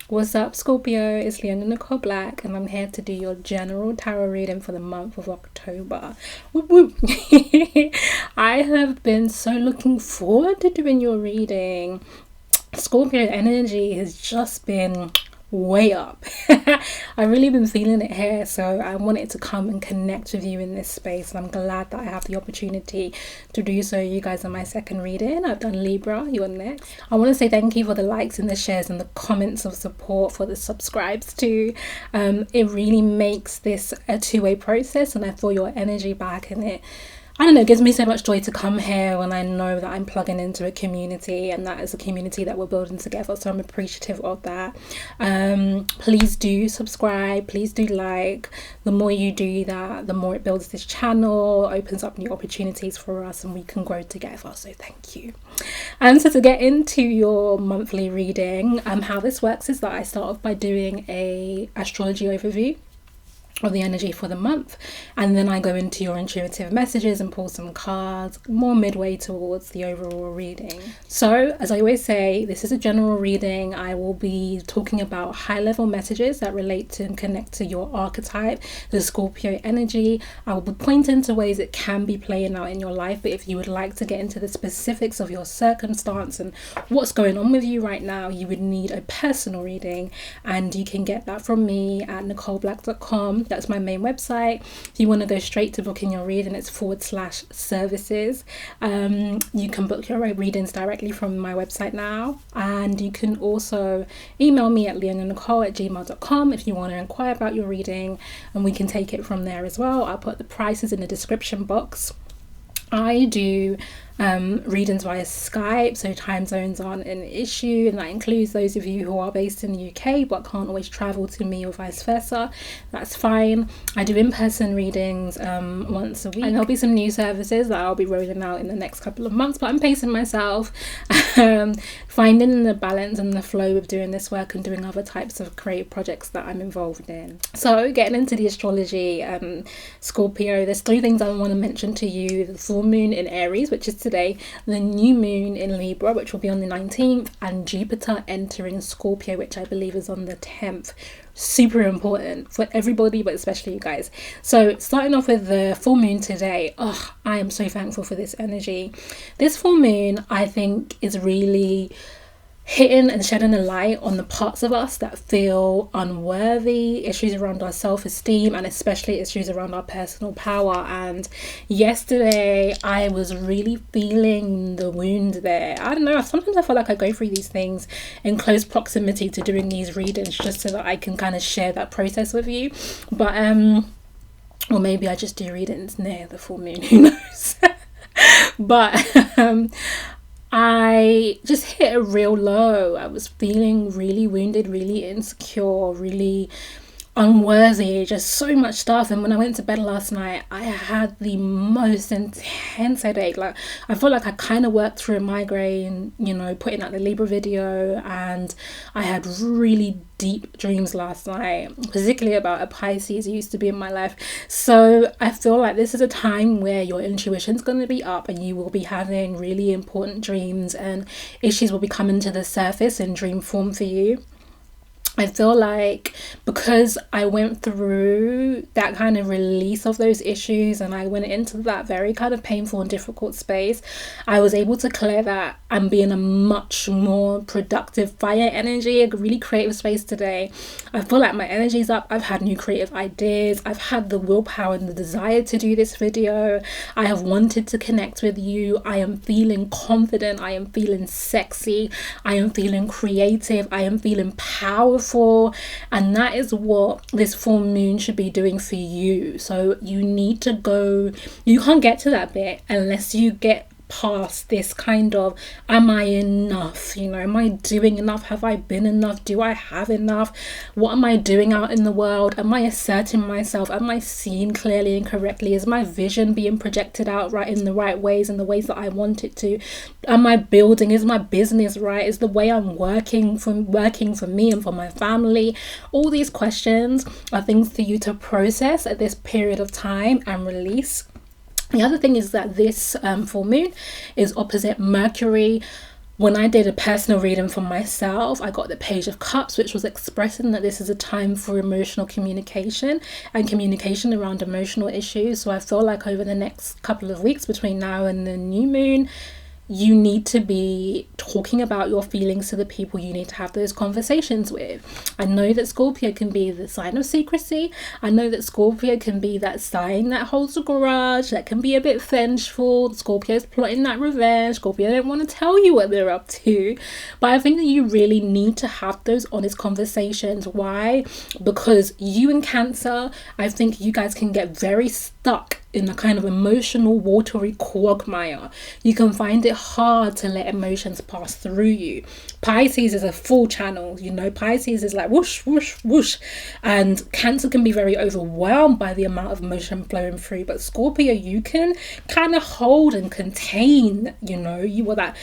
What's up, Scorpio? It's Leona Nicole Black, and I'm here to do your general tarot reading for the month of October. Whoop whoop! I have been so looking forward to doing your reading. Scorpio energy has just been way up. I've really been feeling it here, so I wanted to come and connect with you in this space, and I'm glad that I have the opportunity to do so. You guys are my second reading. I've done Libra, you're next. I want to say thank you for the likes and the shares and the comments of support, for the subscribes too. It really makes this a two-way process, and I feel your energy back in it. I don't know, it gives me so much joy to come here when I know that I'm plugging into a community, and that is a community that we're building together, so I'm appreciative of that. Please do subscribe, please do like. The more you do that, the more it builds this channel, opens up new opportunities for us, and we can grow together, so thank you. And so to get into your monthly reading, how this works is that I start off by doing a astrology overview of the energy for the month, and then I go into your intuitive messages and pull some cards more midway towards the overall reading. So as I always say, this is a general reading. I will be talking about high level messages that relate to and connect to your archetype, the Scorpio energy. I will be pointing to ways it can be playing out in your life, but if you would like to get into the specifics of your circumstance and what's going on with you right now, you would need a personal reading, and you can get that from me at nicoleblack.com. That's my main website. If you want to go straight to booking your reading, it's /services. You can book your readings directly from my website now, and you can also email me at leonanicole@gmail.com if you want to inquire about your reading, and we can take it from there as well. I'll put the prices in the description box. I do readings via Skype, so time zones aren't an issue, and that includes those of you who are based in the UK but can't always travel to me, or vice versa. That's fine. I do in-person readings once a week, and there'll be some new services that I'll be rolling out in the next couple of months, but I'm pacing myself, finding the balance and the flow of doing this work and doing other types of creative projects that I'm involved in. So getting into the astrology, Scorpio, there's three things I want to mention to you: the full moon in Aries, which is today, the new moon in Libra, which will be on the 19th, and Jupiter entering Scorpio, which I believe is on the 10th. Super important for everybody, but especially you guys. So starting off with the full moon today, I am so thankful for this energy. This full moon, I think, is really hitting and shedding a light on the parts of us that feel unworthy, issues around our self-esteem, and especially issues around our personal power. And yesterday I was really feeling the wound there. I don't know, sometimes I feel like I go through these things in close proximity to doing these readings, just so that I can kind of share that process with you. But or maybe I just do readings near the full moon, who knows. But I just hit a real low. I was feeling really wounded, really insecure, really unworthy, just so much stuff. And when I went to bed last night, I had the most intense headache. Like, I felt like I kind of worked through a migraine, putting out the Libra video, and I had really deep dreams last night, particularly about a Pisces who used to be in my life. So I feel like this is a time where your intuition's going to be up, and you will be having really important dreams, and issues will be coming to the surface in dream form for you. I feel like because I went through that kind of release of those issues, and I went into that very kind of painful and difficult space, I was able to clear that and be in a much more productive fire energy, a really creative space today. I feel like my energy's up. I've had new creative ideas. I've had the willpower and the desire to do this video. I have wanted to connect with you. I am feeling confident. I am feeling sexy. I am feeling creative. I am feeling powerful. And that is what this full moon should be doing for you. So you can't get to that bit unless you get past this kind of, am I enough? Am I doing enough? Have I been enough? Do I have enough? What am I doing out in the world? Am I asserting myself? Am I seeing clearly and correctly? Is my vision being projected out right in the right ways, in the ways that I want it to? Am I building? Is my business right? Is the way I'm working for me and for my family? All these questions are things for you to process at this period of time and release. The other thing is that this full moon is opposite Mercury. When I did a personal reading for myself, I got the Page of Cups, which was expressing that this is a time for emotional communication and communication around emotional issues. So I feel like over the next couple of weeks between now and the new moon, you need to be talking about your feelings to the people you need to have those conversations with. I know that Scorpio can be the sign of secrecy. I know that Scorpio can be that sign that holds a grudge, that can be a bit vengeful. Scorpio's plotting that revenge. Scorpio don't want to tell you what they're up to. But I think that you really need to have those honest conversations. Why? Because you and Cancer, I think you guys can get very stuck in a kind of emotional watery quagmire. You can find it hard to let emotions pass through you. Pisces is a full channel, you know. Pisces is like whoosh whoosh whoosh, and Cancer can be very overwhelmed by the amount of emotion flowing through. But Scorpio, you can kind of hold and contain, you know. You are that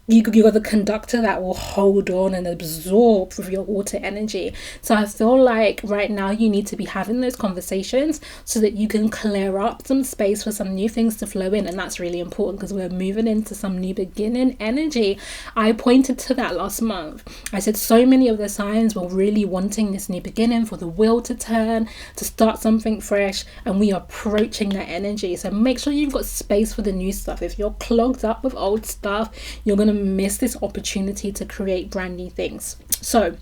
you're the conductor that will hold on and absorb with your water energy. So I feel like right now you need to be having those conversations so that you can clear up some space for some new things to flow in. And that's really important because we're moving into some new beginning energy. I pointed to that last month. I said so many of the signs were really wanting this new beginning, for the wheel to turn, to start something fresh, and we are approaching that energy. So make sure you've got space for the new stuff. If you're clogged up with old stuff, you're going to miss this opportunity to create brand new things. So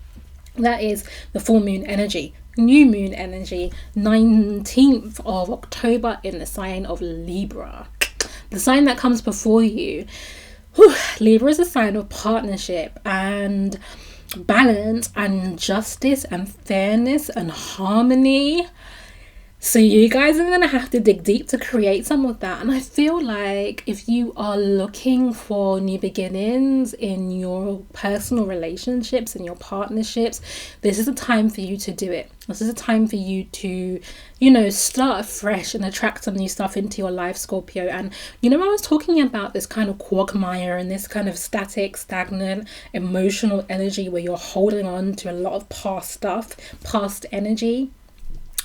that is the full moon energy. New moon energy, 19th of October in the sign of Libra, the sign that comes before you. Libra is a sign of partnership and balance and justice and fairness and harmony. So you guys are going to have to dig deep to create some of that. And I feel like if you are looking for new beginnings in your personal relationships and your partnerships, this is a time for you to do it. This is a time for you to, you know, start afresh and attract some new stuff into your life, Scorpio. And, you know, I was talking about this kind of quagmire and this kind of static, stagnant, emotional energy where you're holding on to a lot of past stuff, past energy.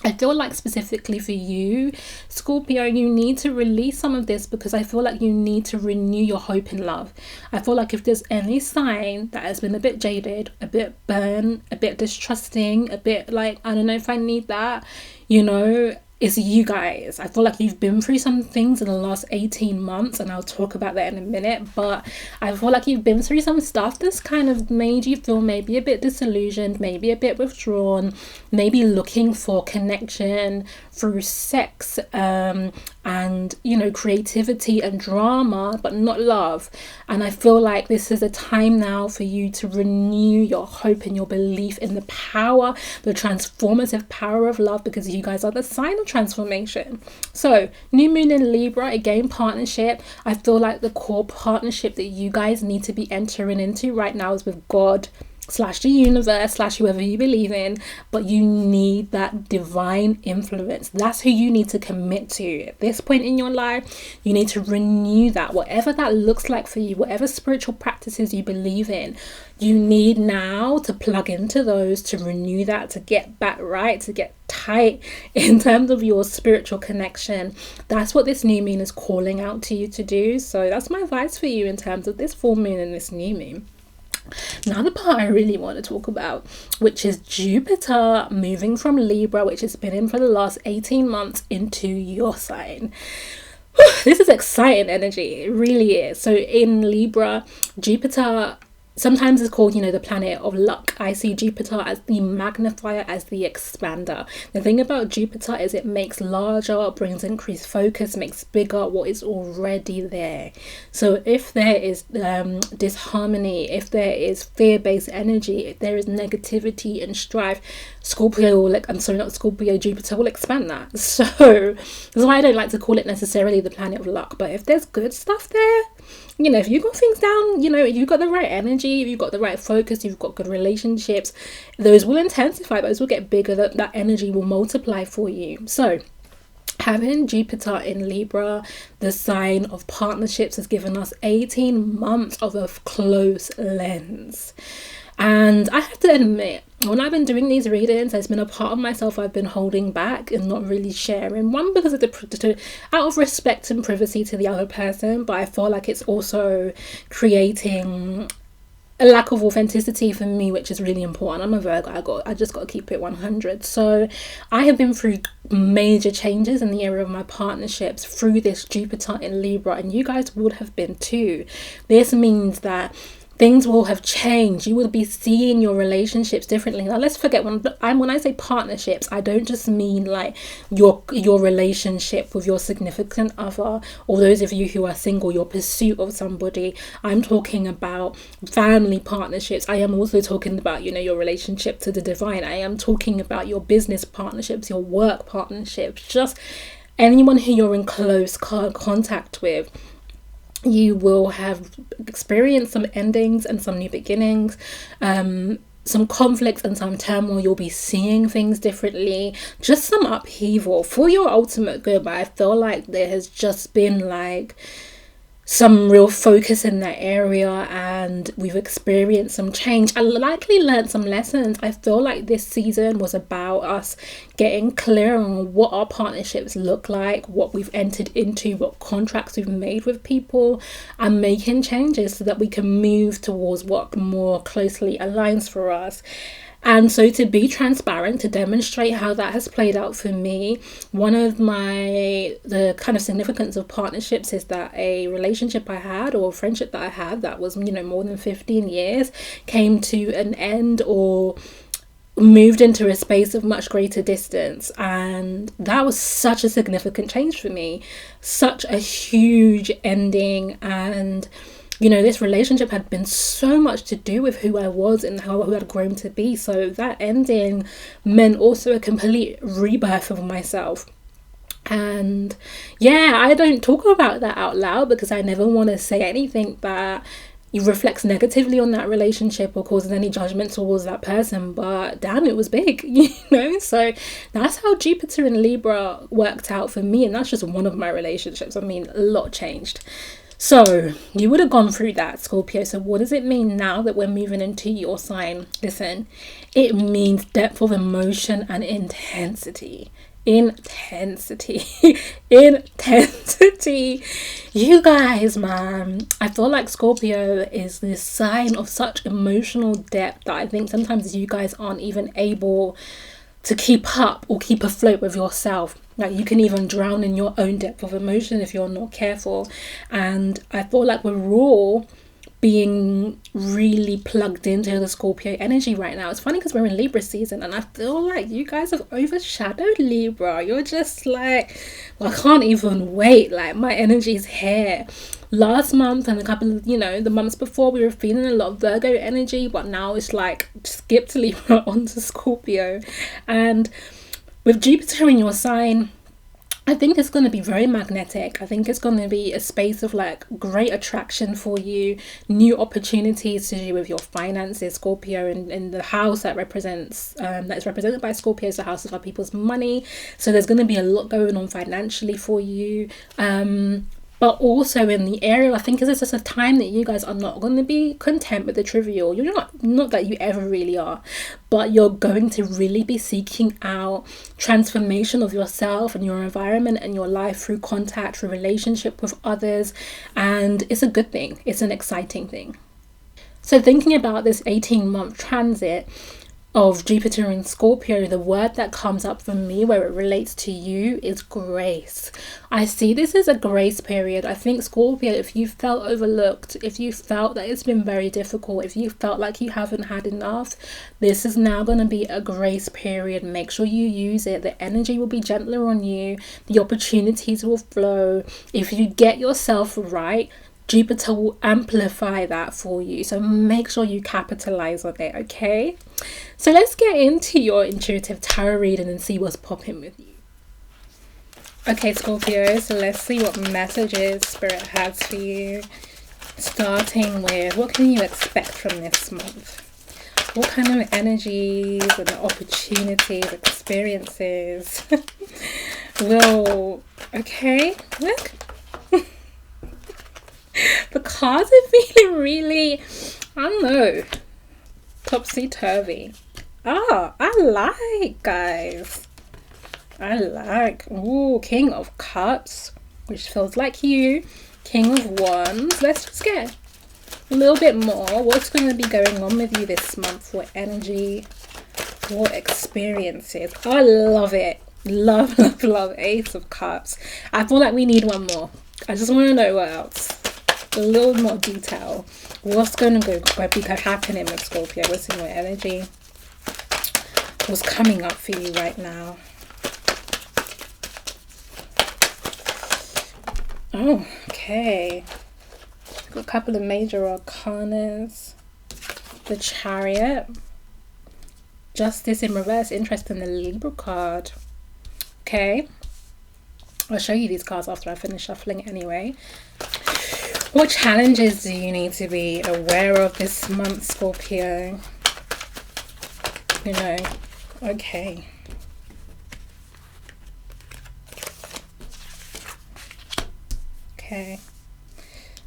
I feel like specifically for you, Scorpio, you need to release some of this because I feel like you need to renew your hope in love. I feel like if there's any sign that has been a bit jaded, a bit burnt, a bit distrusting, a bit like, I don't know if I need that, you know, it's you guys. I feel like you've been through some things in the last 18 months, and I'll talk about that in a minute, but I feel like you've been through some stuff that's kind of made you feel maybe a bit disillusioned, maybe a bit withdrawn, maybe looking for connection through sex and, you know, creativity and drama, but not love. And I feel like this is a time now for you to renew your hope and your belief in the power, the transformative power of love, because you guys are the sign of transformation. So new moon in Libra, again, partnership. I feel like the core partnership that you guys need to be entering into right now is with God / the universe / whoever you believe in, but you need that divine influence. That's who you need to commit to at this point in your life. You need to renew that, whatever that looks like for you, whatever spiritual practices you believe in. You need now to plug into those, to renew that, to get back right, to get tight in terms of your spiritual connection. That's what this new moon is calling out to you to do. So that's my advice for you in terms of this full moon and this new moon. Now the part I really want to talk about, which is Jupiter moving from Libra, which has been in for the last 18 months, into your sign. This is exciting energy, it really is. So in Libra, Jupiter sometimes is called, you know, the planet of luck. I see Jupiter as the magnifier, as the expander. The thing about Jupiter is it makes larger, brings increased focus, makes bigger what is already there. So if there is disharmony, if there is fear-based energy, if there is negativity and strife, Jupiter will expand that. So that's why I don't like to call it necessarily the planet of luck. But if there's good stuff there, you know, if you got things down, you know, if you've got the right energy, if you've got the right focus, you've got good relationships, those will intensify, those will get bigger, that energy will multiply for you. So having Jupiter in Libra, the sign of partnerships, has given us 18 months of a close lens. And I have to admit, when I've been doing these readings, there's been a part of myself I've been holding back and not really sharing. One, because of out of respect and privacy to the other person, but I feel like it's also creating a lack of authenticity for me, which is really important. I'm a Virgo. I just got to keep it 100. So I have been through major changes in the area of my partnerships through this Jupiter in Libra, and you guys would have been too. This means that things will have changed. You will be seeing your relationships differently. Now, let's forget, when I say partnerships, I don't just mean like your relationship with your significant other, or those of you who are single, your pursuit of somebody. I'm talking about family partnerships. I am also talking about, your relationship to the divine. I am talking about your business partnerships, your work partnerships, just anyone who you're in close contact with. You will have experienced some endings and some new beginnings, some conflicts and some turmoil. You'll be seeing things differently, just some upheaval for your ultimate good. But I feel like there has just been like some real focus in that area, and we've experienced some change. I likely learned some lessons. I feel like this season was about us getting clear on what our partnerships look like, what we've entered into, what contracts we've made with people, and making changes so that we can move towards what more closely aligns for us. And so, to be transparent, to demonstrate how that has played out for me, one of the kind of significance of partnerships is that a relationship I had, or a friendship that I had that was, more than 15 years, came to an end or moved into a space of much greater distance. And that was such a significant change for me, such a huge ending. And this relationship had been so much to do with who I was and who I had grown to be. So that ending meant also a complete rebirth of myself. And yeah, I don't talk about that out loud because I never want to say anything that reflects negatively on that relationship or causes any judgment towards that person. But damn, it was big, So that's how Jupiter in Libra worked out for me. And that's just one of my relationships. I mean, a lot changed. So you would have gone through that, Scorpio. So what does it mean now that we're moving into your sign? Listen, it means depth of emotion and intensity. Intensity. You guys, man, I feel like Scorpio is this sign of such emotional depth that I think sometimes you guys aren't even able to keep up or keep afloat with yourself. Like, you can even drown in your own depth of emotion if you're not careful. And I feel like we're all being really plugged into the Scorpio energy right now. It's funny because we're in Libra season, and I feel like you guys have overshadowed Libra. You're just like, well, I can't even wait. Like, my energy is here. Last month and a couple of, the months before, we were feeling a lot of Virgo energy, but now it's like skip to Libra onto Scorpio. And with Jupiter in your sign, I think it's going to be very magnetic. I think it's going to be a space of like great attraction for you, new opportunities to do with your finances, Scorpio, in the house that represents, that is represented by Scorpio, is the house of other people's money. So there's going to be a lot going on financially for you. But also in the area, I think it's just a time that you guys are not going to be content with the trivial. You're not that you ever really are, but you're going to really be seeking out transformation of yourself and your environment and your life through contact, through relationship with others. And it's a good thing. It's an exciting thing. So thinking about this 18-month transit of Jupiter in Scorpio, the word that comes up for me where it relates to you is grace. I see this as a grace period. I think, Scorpio, if you felt overlooked, if you felt that it's been very difficult, if you felt like you haven't had enough, this is now going to be a grace period. Make sure you use it. The energy will be gentler on you. The opportunities will flow. If you get yourself right, Jupiter will amplify that for you. So make sure you capitalize on it, okay? So let's get into your intuitive tarot reading and see what's popping with you. Okay, Scorpio, so let's see what messages Spirit has for you. Starting with, what can you expect from this month? What kind of energies and opportunities, experiences will... Okay, look. The cards are feeling really, I don't know, topsy-turvy. Oh, I like, guys. I like. Ooh, King of Cups, which feels like you. King of Wands. Let's just get a little bit more. What's going to be going on with you this month? What energy? What experiences? I love it. Love, love, love. Ace of Cups. I feel like we need one more. I just want to know what else. A little more detail. What's going to be happening with Scorpio? What's in your energy? What's coming up for you right now? Oh, okay. Got a couple of major arcanas. The Chariot. Justice in reverse. Interest in the Libra card. Okay. I'll show you these cards after I finish shuffling anyway. What challenges do you need to be aware of this month, Scorpio? You know, okay. Okay.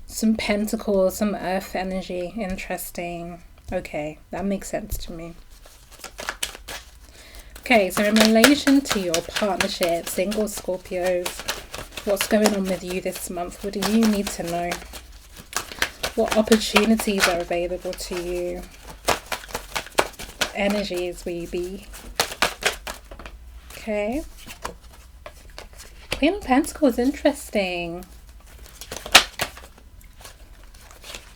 Some pentacles, some earth energy. Interesting. Okay, that makes sense to me. Okay, so in relation to your partnership, single Scorpios, what's going on with you this month? What do you need to know? What opportunities are available to you? What energies will you be? Okay. Queen of Pentacles, interesting.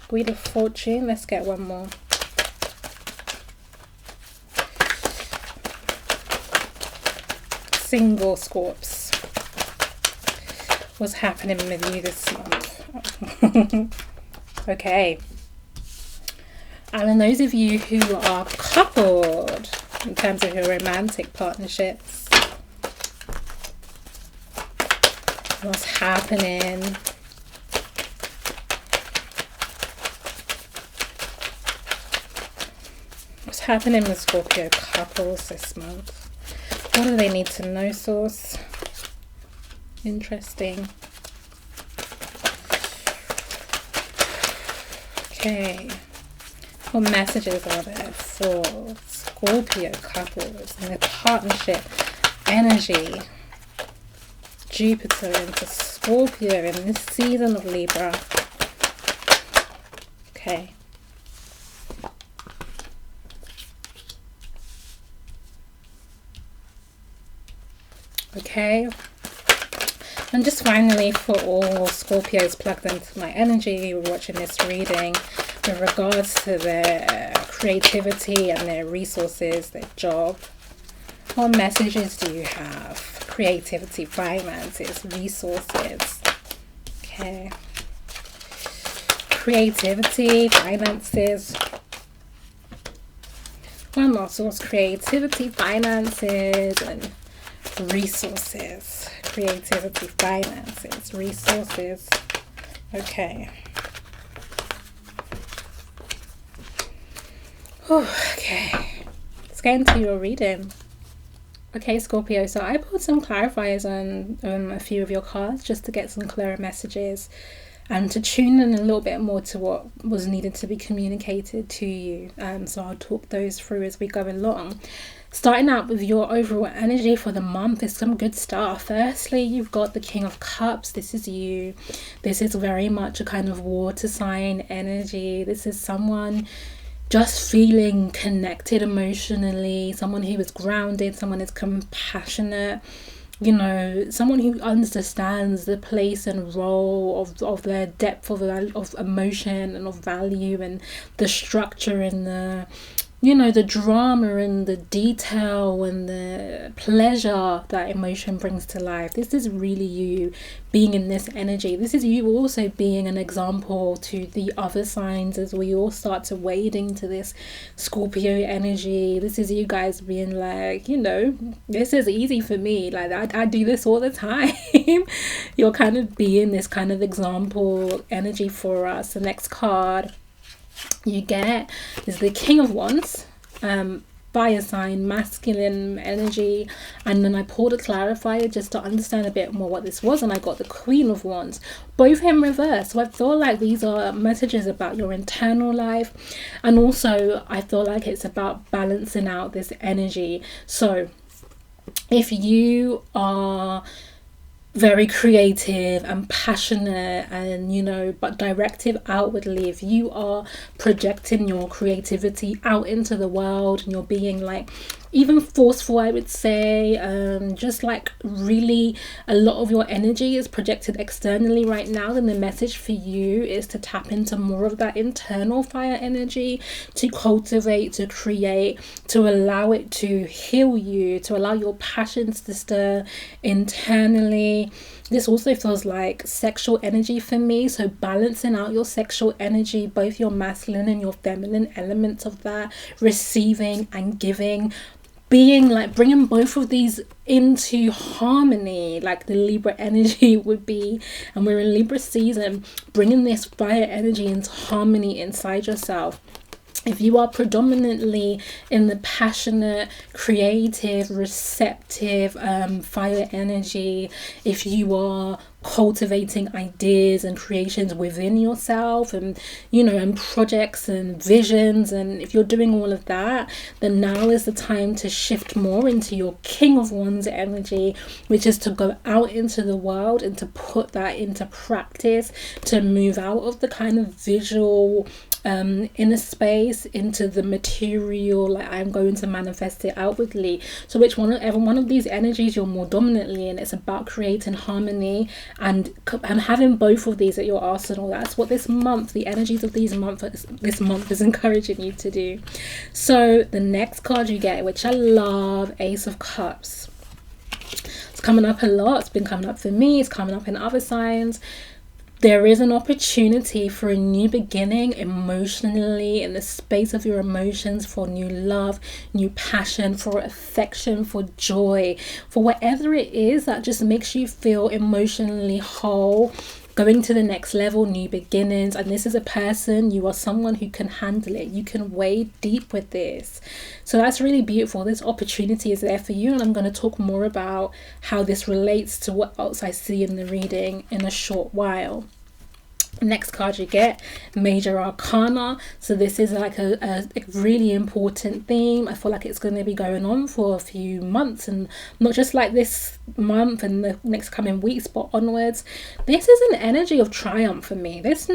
Wheel of Fortune, let's get one more. Single Scorps. What's happening with you this month? Okay. And then those of you who are coupled, in terms of your romantic partnerships, what's happening? What's happening with Scorpio couples this month? What do they need to know, source? Interesting. Okay. What messages are there for Scorpio couples and their partnership energy? Jupiter into Scorpio in this season of Libra. Okay. Okay, and just finally, for all Scorpios plugged into my energy, watching this reading with regards to their creativity and their resources, their job, what messages do you have? Creativity, finances, resources. Okay, creativity, finances. One more source: creativity, finances, and resources. Creativity, finances, resources. Okay. Okay. Let's get into your reading. Okay, Scorpio. So I pulled some clarifiers on a few of your cards just to get some clearer messages and to tune in a little bit more to what was needed to be communicated to you. So I'll talk those through as we go along. Starting out with your overall energy for the month is some good stuff. Firstly, you've got the King of Cups. This is you. This is very much a kind of water sign energy. This is someone just feeling connected emotionally, someone who is grounded, someone who's compassionate, you know, someone who understands the place and role of their depth of emotion and of value and the structure and the, you know, the drama and the detail and the pleasure that emotion brings to life. This is really you being in this energy. This is you also being an example to the other signs as we all start to wade into this Scorpio energy. This is you guys being like, you know, this is easy for me. Like I do this all the time. You're kind of being this kind of example energy for us. The next card you get is the King of Wands. fire sign, masculine energy. And then I pulled a clarifier just to understand a bit more what this was, and I got the Queen of Wands, both in reverse. So I feel like these are messages about your internal life, and also I feel like it's about balancing out this energy. So if you are very creative and passionate and, you know, but directive outwardly, if you are projecting your creativity out into the world and you're being like even forceful, I would say, just like really a lot of your energy is projected externally right now, then the message for you is to tap into more of that internal fire energy, to cultivate, to create, to allow it to heal you, to allow your passions to stir internally. This also feels like sexual energy for me, so balancing out your sexual energy, both your masculine and your feminine elements of that, receiving and giving, being like bringing both of these into harmony, like the Libra energy would be, and we're in Libra season, bringing this fire energy into harmony inside yourself. If you are predominantly in the passionate, creative, receptive fire energy, if you are cultivating ideas and creations within yourself, and, you know, and projects and visions, and if you're doing all of that, then now is the time to shift more into your King of Wands energy, which is to go out into the world and to put that into practice, to move out of the kind of visual inner space into the material, like I'm going to manifest it outwardly. So whichever one of these energies you're more dominantly in, it's about creating harmony and having both of these at your arsenal. That's what this month, the energies of this month is encouraging you to do. So the next card you get, which I love, Ace of Cups. It's coming up a lot. It's been coming up for me. It's coming up in other signs. There is an opportunity for a new beginning emotionally, in the space of your emotions, for new love, new passion, for affection, for joy, for whatever it is that just makes you feel emotionally whole, going to the next level, new beginnings. And this is a person, you are someone who can handle it. You can wade deep with this. So that's really beautiful. This opportunity is there for you, and I'm going to talk more about how this relates to what else I see in the reading in a short while. Next card you get, Major Arcana. So this is like a really important theme. I feel like it's going to be going on for a few months, and not just like this month and the next coming weeks, but onwards. This is an energy of triumph for me. This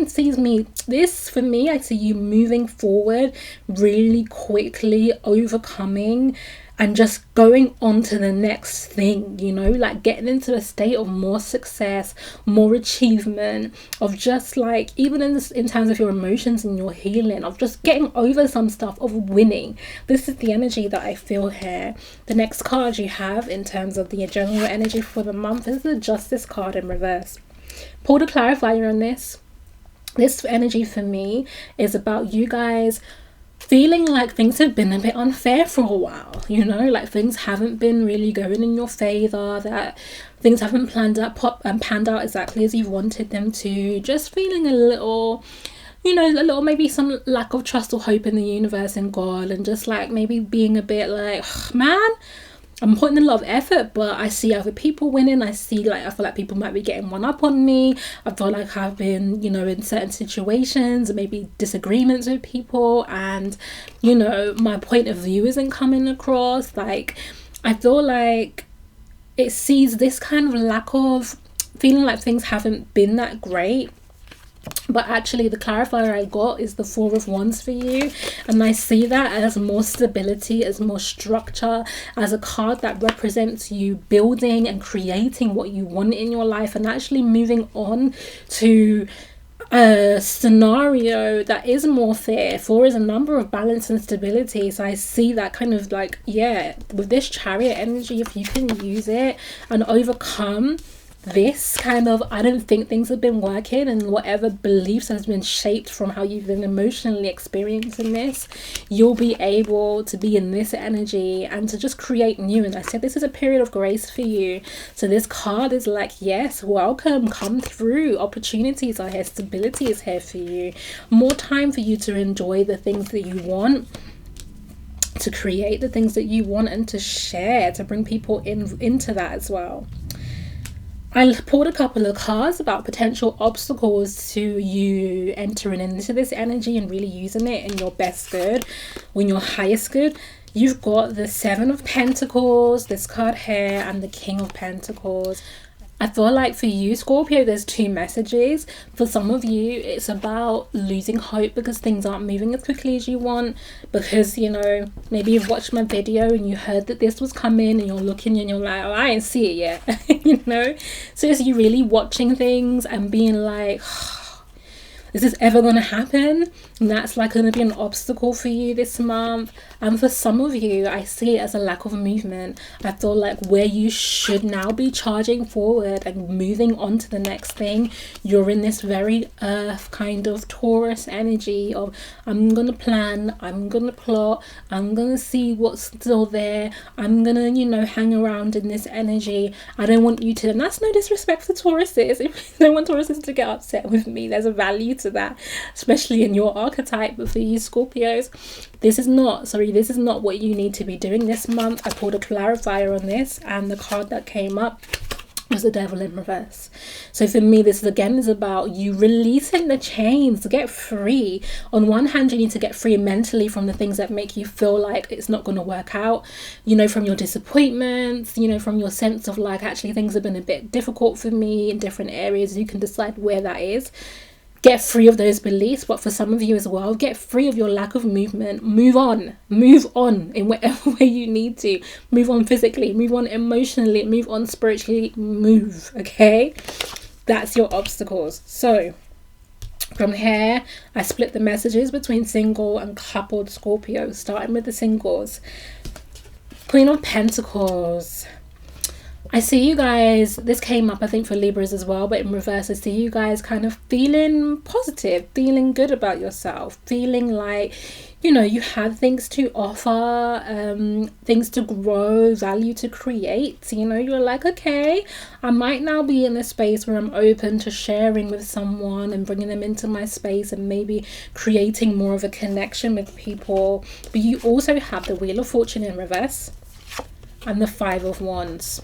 for me, I see you moving forward really quickly, overcoming and just going on to the next thing, you know, like getting into a state of more success, more achievement, of just like, even in terms of your emotions and your healing, of just getting over some stuff, of winning. This is the energy that I feel here. The next card you have in terms of the general energy for the month is the Justice card in reverse. Pull the clarifier on this. This energy for me is about you guys feeling like things have been a bit unfair for a while, you know, like things haven't been really going in your favor, that things haven't panned out exactly as you wanted them to. Just feeling a little, you know, a little maybe some lack of trust or hope in the universe and God, and just like maybe being a bit like, man, I'm putting in a lot of effort, but I see other people winning. I feel like people might be getting one up on me. I feel like I've been, you know, in certain situations, maybe disagreements with people, and, you know, my point of view isn't coming across. Like, I feel like it sees this kind of lack of feeling like things haven't been that great. But actually the clarifier I got is the Four of Wands for you, and I see that as more stability, as more structure, as a card that represents you building and creating what you want in your life, and actually moving on to a scenario that is more fair. Four is a number of balance and stability, so I see that kind of like, yeah, with this Chariot energy, if you can use it and overcome this kind of, I don't think things have been working, and whatever beliefs has been shaped from how you've been emotionally experiencing this, you'll be able to be in this energy and to just create new. And I said this is a period of grace for you. So this card is like, yes, welcome, come through. Opportunities are here, stability is here for you, more time for you to enjoy the things that you want, to create the things that you want and to share, to bring people into that as well. I pulled a couple of cards about potential obstacles to you entering into this energy and really using it in your best good, or in your highest good. You've got the Seven of Pentacles, this card here, and the King of Pentacles. I feel like for you, Scorpio, there's two messages. For some of you, it's about losing hope because things aren't moving as quickly as you want. Because, you know, maybe you've watched my video and you heard that this was coming and you're looking and you're like, oh, I ain't see it yet. You know? So it's you really watching things and being like, is this ever going to happen? And that's like going to be an obstacle for you this month. And for some of you, I see it as a lack of movement. I feel like where you should now be charging forward and moving on to the next thing, you're in this very earth kind of Taurus energy of, I'm going to plan, I'm going to plot, I'm going to see what's still there, I'm going to, you know, hang around in this energy. I don't want you to, and that's no disrespect for Tauruses. If you don't want Tauruses to get upset with me, there's a value to that, especially in your archetype. But for you Scorpios, this is not what you need to be doing this month. I pulled a clarifier on this, and the card that came up was the Devil in reverse. So for me, this again is about you releasing the chains to get free. On one hand, you need to get free mentally from the things that make you feel like it's not going to work out, you know, from your disappointments, you know, from your sense of like, actually things have been a bit difficult for me in different areas. You can decide where that is. Get free of those beliefs. But for some of you as well, get free of your lack of movement. Move on in whatever way you need to. Move on physically, move on emotionally, move on spiritually. Move, okay? That's your obstacles. So from here, I split the messages between single and coupled Scorpio, starting with the singles. Queen of Pentacles. I see you guys, this came up I think for Libras as well, but in reverse, I see you guys kind of feeling positive, feeling good about yourself, feeling like, you know, you have things to offer, things to grow, value to create. You know, you're like, okay, I might now be in a space where I'm open to sharing with someone and bringing them into my space and maybe creating more of a connection with people. But you also have the Wheel of Fortune in reverse and the Five of Wands.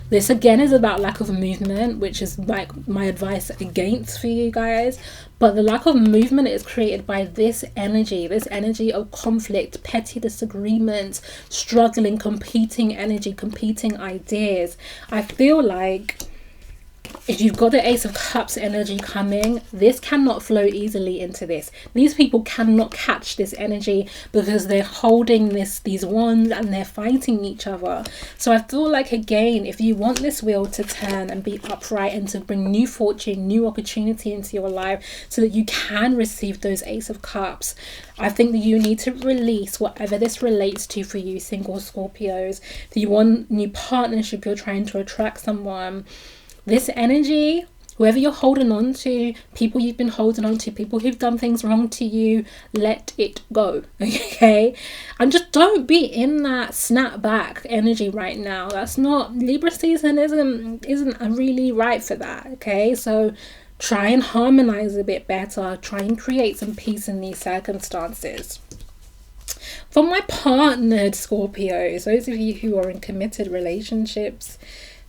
This again is about lack of movement, which is like my advice against for you guys. But the lack of movement is created by this energy of conflict, petty disagreements, struggling, competing energy, competing ideas. I feel like if you've got the Ace of Cups energy coming, this cannot flow easily into this. These people cannot catch this energy because they're holding these wands and they're fighting each other. So I feel like, again, if you want this wheel to turn and be upright and to bring new fortune, new opportunity into your life so that you can receive those Ace of Cups, I think that you need to release whatever this relates to for you, single Scorpios. If you want new partnership, you're trying to attract someone, this energy, whoever you're holding on to, people you've been holding on to, people who've done things wrong to you, let it go, okay? And just don't be in that snap back energy right now. That's not, Libra season isn't really right for that, okay? So try and harmonize a bit better. Try and create some peace in these circumstances. For my partnered Scorpios, those of you who are in committed relationships,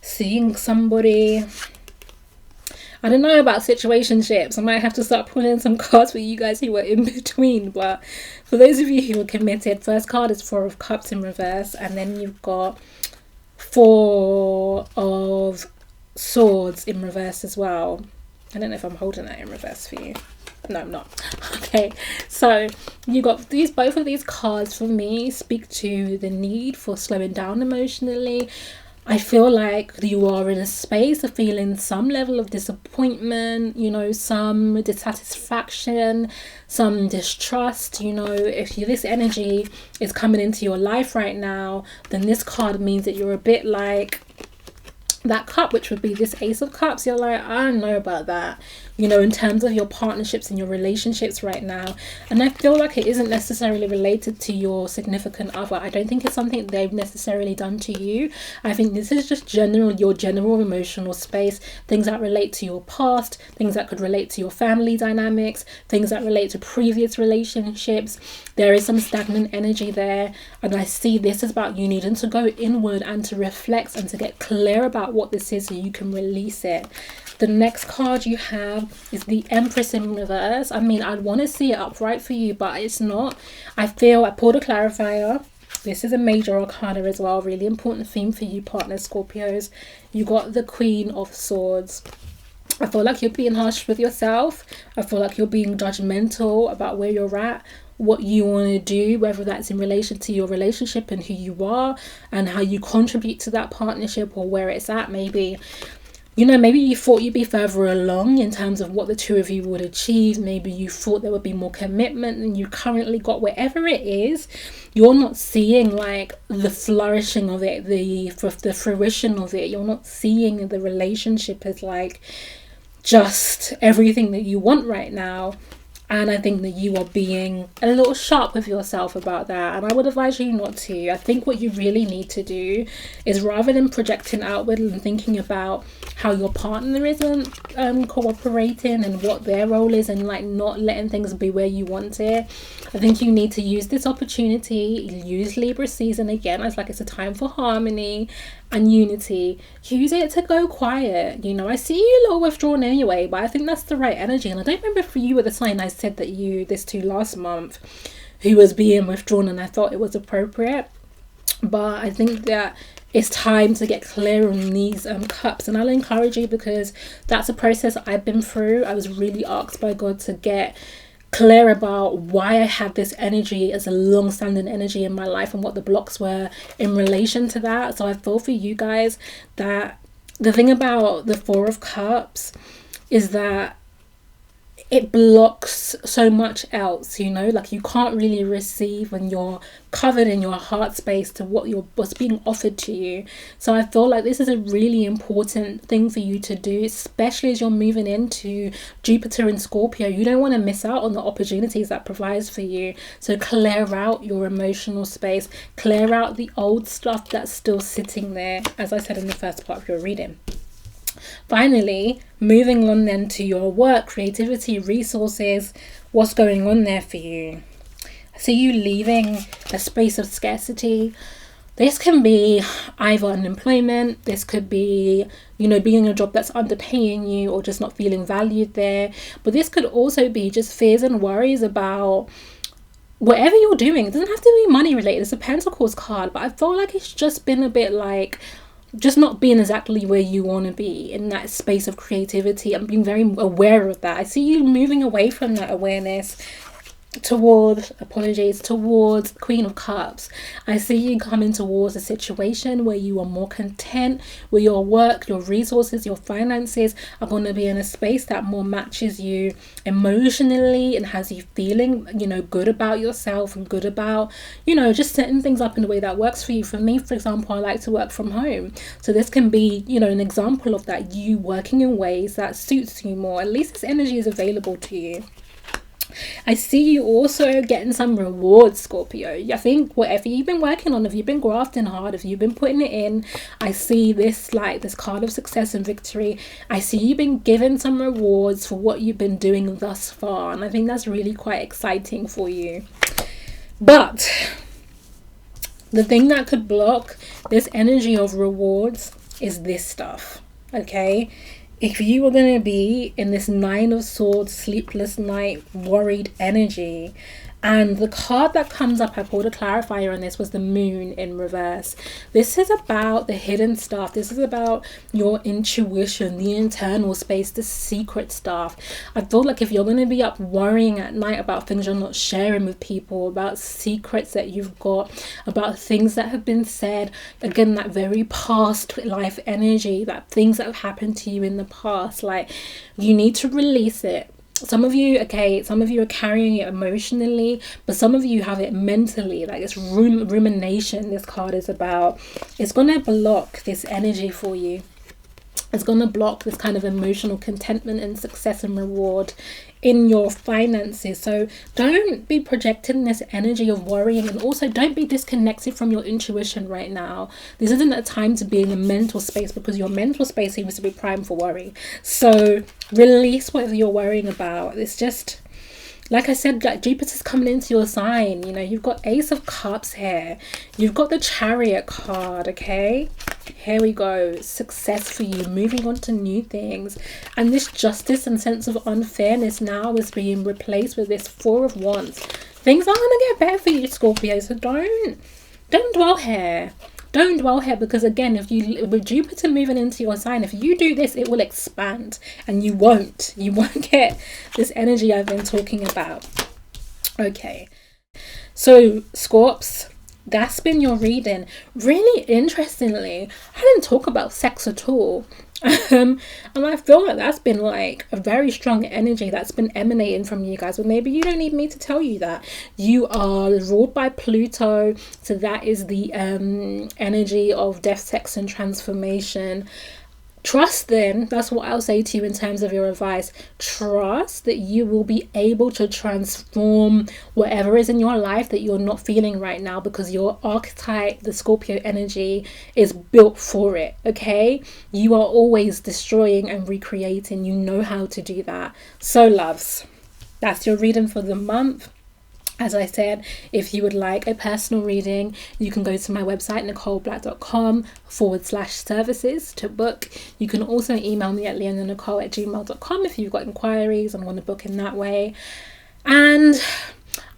seeing somebody, I don't know about situationships. I might have to start pulling some cards for you guys who are in between. But for those of you who are committed, first card is Four of Cups in reverse, and then you've got Four of Swords in reverse as well. I don't know if I'm holding that in reverse for you. No, I'm not. Okay, so you got both of these cards for me speak to the need for slowing down emotionally. I feel like you are in a space of feeling some level of disappointment, you know, some dissatisfaction, some distrust. You know, if this energy is coming into your life right now, then this card means that you're a bit like, that cup, which would be this Ace of Cups, you're like, I don't know about that, you know, in terms of your partnerships and your relationships right now. And I feel like it isn't necessarily related to your significant other. I don't think it's something they've necessarily done to you. I think this is just your general emotional space, things that relate to your past, things that could relate to your family dynamics, things that relate to previous relationships. There is some stagnant energy there, and I see this as about you needing to go inward and to reflect and to get clear about what this is so you can release it. The next card you have is the Empress in reverse. I mean, I'd want to see it upright for you, but it's not. I pulled a clarifier. This is a major arcana as well. Really important theme for you partners, Scorpios. You got the Queen of Swords. I feel like you're being harsh with yourself. I feel like you're being judgmental about where you're at, what you want to do, whether that's in relation to your relationship and who you are and how you contribute to that partnership, or where it's at. Maybe, you know, maybe you thought you'd be further along in terms of what the two of you would achieve. Maybe you thought there would be more commitment than you currently got. Wherever it is, you're not seeing like the flourishing of it, the fruition of it. You're not seeing the relationship as like just everything that you want right now. And I think that you are being a little sharp with yourself about that. And I would advise you not to. I think what you really need to do is, rather than projecting outward and thinking about how your partner isn't cooperating and what their role is, and like not letting things be where you want it, I think you need to use this opportunity, use Libra season again as like it's a time for harmony and unity. Use it to go quiet. You know, I see you a little withdrawn anyway, but I think that's the right energy. And I don't remember if you were the sign I said that this to last month, who was being withdrawn, and I thought it was appropriate. But I think that it's time to get clear on these cups, and I'll encourage you, because that's a process I've been through. I was really asked by God to get clear about why I had this energy as a long-standing energy in my life and what the blocks were in relation to that. So I feel for you guys that the thing about the Four of Cups is that it blocks so much else, you know, like you can't really receive when you're covered in your heart space to what's being offered to you. So I feel like this is a really important thing for you to do, especially as you're moving into Jupiter and Scorpio. You don't want to miss out on the opportunities that provides for you. So clear out your emotional space, clear out the old stuff that's still sitting there, as I said in the first part of your reading. Finally, moving on then to your work, creativity, resources, what's going on there for you? I see you leaving a space of scarcity. This can be either unemployment, this could be, you know, being a job that's underpaying you or just not feeling valued there. But this could also be just fears and worries about whatever you're doing. It doesn't have to be money related. It's a Pentacles card, but I feel like it's just been a bit like just not being exactly where you want to be in that space of creativity and being very aware of that. I see you moving away from that awareness towards Queen of Cups. I see you coming towards a situation where you are more content, where your work, your resources, your finances are going to be in a space that more matches you emotionally and has you feeling, you know, good about yourself and good about, you know, just setting things up in a way that works for you. For me, for example, I like to work from home, so this can be, you know, an example of that, you working in ways that suits you more. At least this energy is available to you. I see you also getting some rewards, Scorpio. I think whatever you've been working on, if you've been grafting hard, if you've been putting it in, I see this like this card of success and victory. I see you've been given some rewards for what you've been doing thus far, and I think that's really quite exciting for you. But the thing that could block this energy of rewards is this stuff, okay? If you are going to be in this Nine of Swords, sleepless night, worried energy, and the card that comes up, I pulled a clarifier on this, was the Moon in reverse. This is about the hidden stuff. This is about your intuition, the internal space, the secret stuff. I feel like if you're going to be up worrying at night about things you're not sharing with people, about secrets that you've got, about things that have been said, again, that very past life energy, that things that have happened to you in the past, like you need to release it. Some of you are carrying it emotionally, but some of you have it mentally, like it's rumination this card is about. It's going to block this energy for you. It's going to block this kind of emotional contentment and success and reward in your finances. So don't be projecting this energy of worrying, and also don't be disconnected from your intuition right now. This isn't a time to be in a mental space, because your mental space seems to be primed for worry. So release whatever you're worrying about. It's just, like I said, like Jupiter's coming into your sign. You know, you've got Ace of Cups here. You've got the Chariot card, okay? Here we go. Success for you. Moving on to new things. And this justice and sense of unfairness now is being replaced with this Four of Wands. Things are going to get better for you, Scorpio. So don't dwell here. Don't dwell here, because again, if you, with Jupiter moving into your sign, if you do this, it will expand, and you won't get this energy I've been talking about. Okay, so Scorps, that's been your reading. Really interestingly, I didn't talk about sex at all. And I feel like that's been like a very strong energy that's been emanating from you guys. But maybe you don't need me to tell you that. You are ruled by Pluto, so that is the energy of death, sex and transformation. Trust them. That's what I'll say to you in terms of your advice. Trust that you will be able to transform whatever is in your life that you're not feeling right now, because your archetype, the Scorpio energy, is built for it. Okay, you are always destroying and recreating. You know how to do that. So loves, that's your reading for the month. As I said, if you would like a personal reading, you can go to my website, nicoleblack.com/services to book. You can also email me at leonanicole@gmail.com if you've got inquiries and want to book in that way. And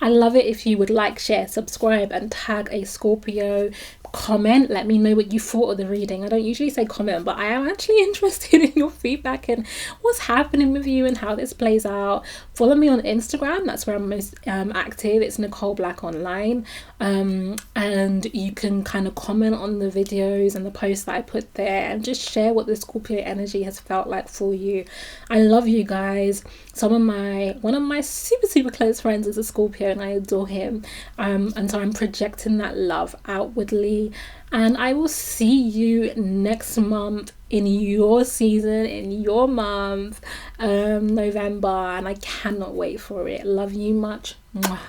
I love it if you would like, share, subscribe and tag a Scorpio. Comment, let me know what you thought of the reading. I don't usually say comment, but I am actually interested in your feedback and what's happening with you and how this plays out. Follow me on Instagram, that's where I'm most active. It's Nicole Black Online, and you can kind of comment on the videos and the posts that I put there, and just share what the Scorpio energy has felt like for you. I love you guys. One of my super close friends is a Scorpio, and I adore him, and so I'm projecting that love outwardly. And I will see you next month in your season, in your month, November, and I cannot wait for it. Love you much. Mwah.